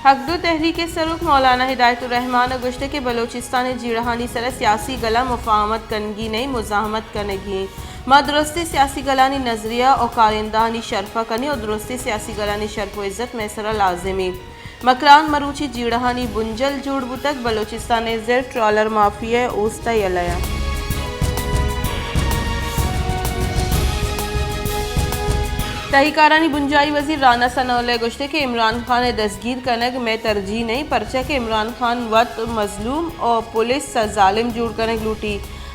हकदो तहरीक सरुख मौलाना हिदायतुर्रहमान गुश्त के बलोचिस्तान जीड़हानी सर सियासी गला मुफाहमत कनगी नहीं मुजाहमत कनगी मा दुरुस्ती सियासी गलानी नजरिया और कारिंदानी शरफा कनी और दुरुस्ती सियासी गलानी शरफ इज़्ज़त मैसरा लाजिमी मकरान मरूची जीड़हानी बुंजल जोड़ बुतक बलोचिस्तान ज़र ट्रॉलर माफिया ओस्ता यलया तहीकारानी बुंजाई वजीर राना सनाउल्लाह गुश्ते के इमरान खान दस्तगीर कनक में तरजीह नहीं परचा के इमरान खान वत मजलूम और पुलिस जालिम जोड़ कनक लूटी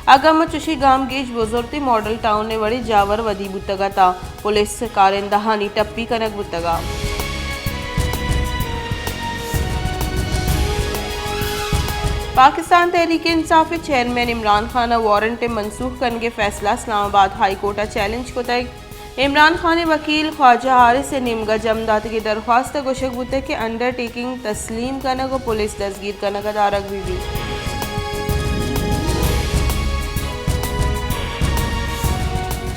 अगम चुशी गाम गेज बुजुर्ती मॉडल टाउन ने बड़ी जावर वदी बुतगा था पुलिस कारिंदहानी टप्पी कनक बुतगा पाकिस्तान तहरीक इंसाफ चेयरमैन इमरान खान वारंट मनसूख करने के फैसला इस्लामाबाद हाई कोर्ट चैलेंज को तय इमरान खान वकील ख्वाजा हारिस से निमगा जमदात की दरख्वास्त गोशक बुते के अंडरटेकिंग तस्लीम करने को पुलिस दस्तगीर करने का दारक भी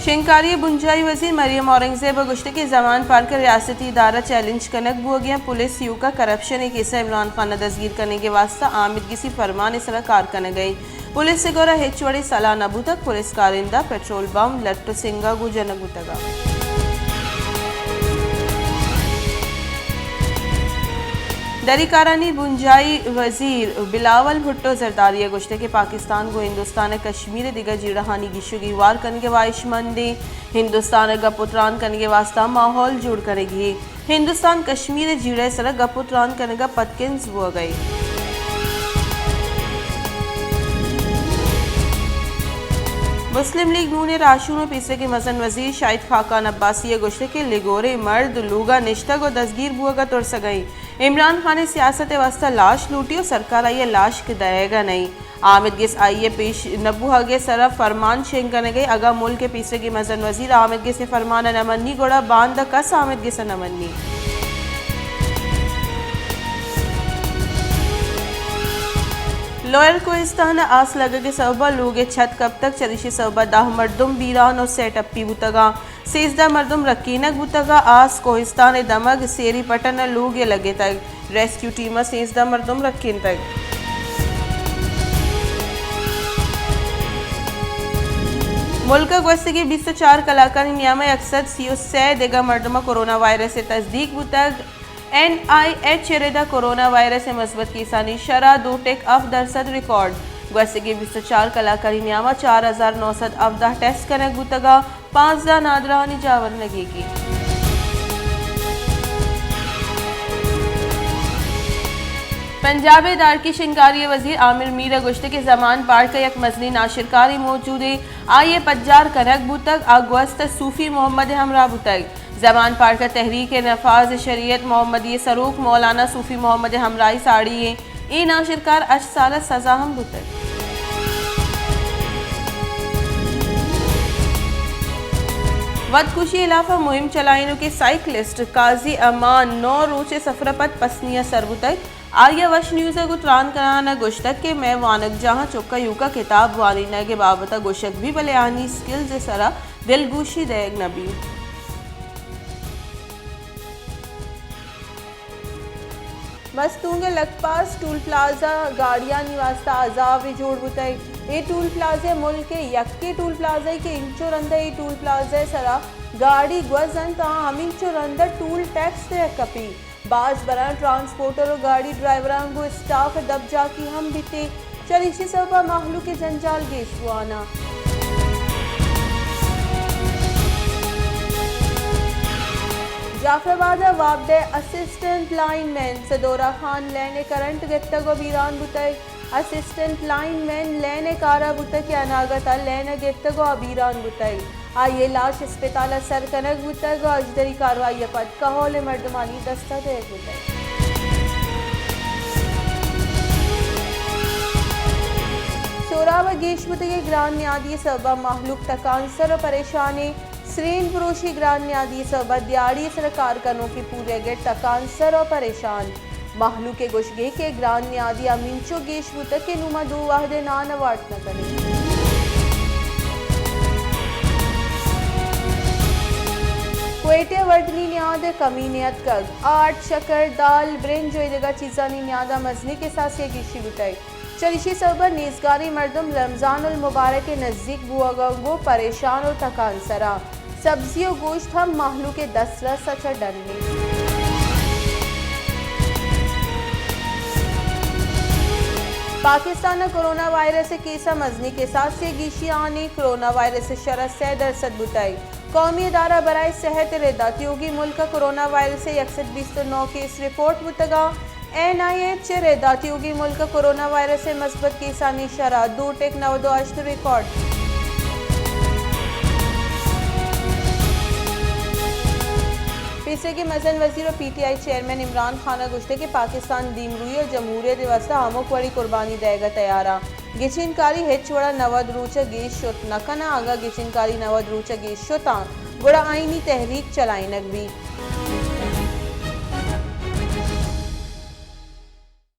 शिंकारी बुंजाई वजीर मरियम औरंगजेब गुश्त के जमान पार कर रियासती इदारा चैलेंज कनक बो गया पुलिस यू का करप्शन एक ऐसा इमरान खान दस्तगीर करने के वास्ता आमिद किसी फरमान इसरा कार करने गई पुलिस से गोरा हेचवड़ी सला नबू तक पुलिस कारिंदा पेट्रोल बम लट्टू सिंगा गुजन गुतगा दरीकारानी बुंजाई वजीर बिलावल भुट्टो जरदारिया गुश्ते के पाकिस्तान को हिंदुस्तान कश्मीर दिगा जीड़हानी गिशु की वार करने के वाइशमंदी हिंदुस्तान गपुत्रान करने के वास्ता माहौल जोड़ करेगी हिंदुस्तान कश्मीर जीड़े सर गपुत्रान करने का पतकिंस हुआ गई मुस्लिम लीग नून ने राशू में पीछे के मसन वजीर शाहिद खाकान अब्बासी गुश्ते के लिगोरे मर्द लूगा निश्ता को दस्तगीर बुआ का तुर सगई इमरान खान ने सियासत वास्ता लाश लूटी और सरकार आई लाश के दएगा नहीं आमिद गिस आइए पेश नबू हगे सरफ फरमान शेंग करने गई अगा मुल्क के पीछे की मसन वजीर आमिद गिस फरमान नमन्नी गोड़ा बांध कस आमिद गिस नमन्नी लोअर कोहिस्तान आस लगे के सबा लोगे छत कब तक चलिशी सबा दाह मर्दुम बीरान और सेटअपी बुतगा सेजदा मर्दुम रकीनक बुतगा आस कोहिस्तान दमग सेरी पटन लोगे लगे तक रेस्क्यू टीम सेजदा मर्दुम रकीन तक मुल्क गस्त के 24 कलाकार नियाम अक्सर सीओ से देगा मर्दमा कोरोना वायरस से तस्दीक बुतक NIH रेदा कोरोना वायरस से मस्बत किसानी शरा 2 टेक अफ दरसद रिकॉर्ड गस्त के 24 कलाकारी नियामा 4900 अवदा टेस्ट करने गुतगा 5000 नादरानी जावर लगेगी पंजाब दार की शिंकारी वजीर आमिर मीर गुश्त के जमान पार का एक मजली नाशिरकारी मौजूद है आइए पज्जार कनक बुतक अगवस्त सूफी मोहम्मद हमरा बुतक जमान पार का तहरीक नफाज शरीयत मोहम्मद सरूख मौलाना सूफी मोहम्मद हमराई साड़ी है ए नाशिरकार अश साल सजा हम बुतक वदकुशी इलाफा मुहिम चलाइनों के साइकिलिस्ट काजी अमान 9 रोचे सफरपत पसनिया सरबुतक आर्या वश न्यूज़ गुतरान कराना गुश्तक के मैं वानक जहाँ चुका यूका किताब वारीना के बाबता गुशक भी बलियानी स्किल्स सरा दिलगुशी देग नबी मस्तूंगे लखपास टूल प्लाजा गाड़ियाँ निवास्ता आजाव जोड़ बुतई ये टूल प्लाजे मुल्क के यक्के टूल प्लाजे के इंचो रंदा ये टूल प्लाजे सरा गाड़ी ग्वजन ता हम इंचो रंदा टूल टैक्स ते कपी बाज बरा ट्रांसपोर्टर और गाड़ी ड्राइवरां को स्टाफ दब जाकी हम बीते चलिशी सबा माहलू के जंजाल गेशवाना जाफराबाद वाबदे असिस्टेंट लाइनमैन सदोरा खान लेने करंट गिफ्तगो बीरान बुतई असिस्टेंट लाइनमैन लेने कारा बुत के अनागत लेने गिफ्तगो अबीरान बुतई आइए लाश अस्पताल सर कनक बुतगो अजदरी कार्रवाई पद कहोले मर्दमानी दस्ता दे बुतई सोराब गेशमुत के ग्रान न्यादी सबा महलूक तकांसर परेशानी स्रीन पुरुषी ग्रान न्यादी सबा दियाड़ी सरकार कनो की पूरे गेट तकांसर और परेशान महलू के गुशगे के ग्रान न्यादी अमीनचो गेशमुत के नुमा दो वाहदे नान अवार्ड न करें पेटे वर्दनी न्याद कमी नियत कर आट शकर दाल ब्रेन जो जगह चीज़ानी न्यादा मजनी के साथ से गिशी बुटाई चलिशी सबब नेजगारी मर्दम रमज़ान उल मुबारक के नज़दीक बुआगो परेशान और थकान सरा सब्जी और गोश्त हम माहलू के 10 रस अच्छा डरने। पाकिस्तान कोरोना वायरस केस मजनी के साथ से गिशियानी कोरोना वायरस शरत से दरसद बुताई कौमी अदारा बराए सेहत रेदात योगी मुल्क कोरोना वायरस से 129 केस रिपोर्ट बुतगा NIH रेदात योगी मुल्क कोरोना वायरस से मस्बत केसानी शरा 2.92 रिकॉर्ड। पीसीए के मजन वजीर और PTI चेयरमैन इमरान खान गुश्ते के पाकिस्तान दीमरूई और जमहूरियत व्यवस्था हमक वड़ी कुर्बानी देगा तैयारा गिचिनकारी हेचवड़ा नवद रूच गेश शुत नकना आगा गिचिनकारी नवद रूच गेश शुता गुड़ा आईनी तहरीक चलाई नकबी।